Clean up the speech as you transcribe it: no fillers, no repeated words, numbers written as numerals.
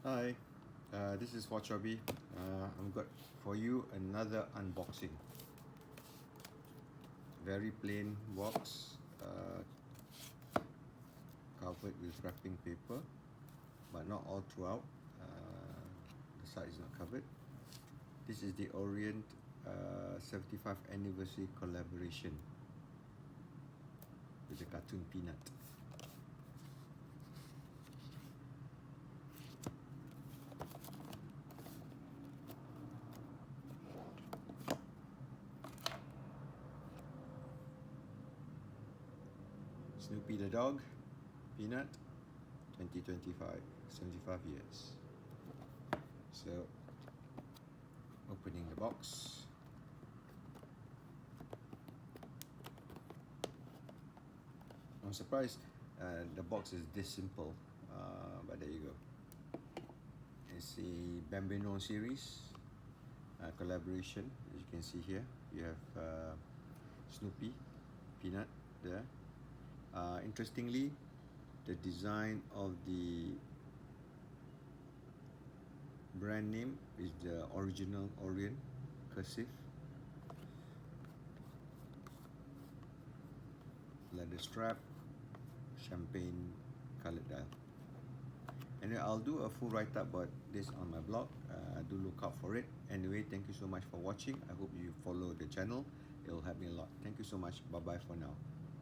Hi, this is for Chubby. I've got for you another unboxing. Very plain box, covered with wrapping paper, but not all throughout. The side is not covered. This is the Orient 75th anniversary collaboration with the cartoon Peanut. Snoopy the dog, Peanut, 2025, 75 years. So, opening the box. I'm surprised the box is this simple, but there you go. It's a Bambino series collaboration. As you can see here, you have Snoopy, Peanut there. Interestingly, the design of the brand name is the original Orient cursive. Leather strap, champagne colored dial. Anyway, I'll do a full write-up about this on my blog. Do look out for it. Anyway, thank you so much for watching. I hope you follow the channel. It'll help me a lot. Thank you so much. Bye bye for now.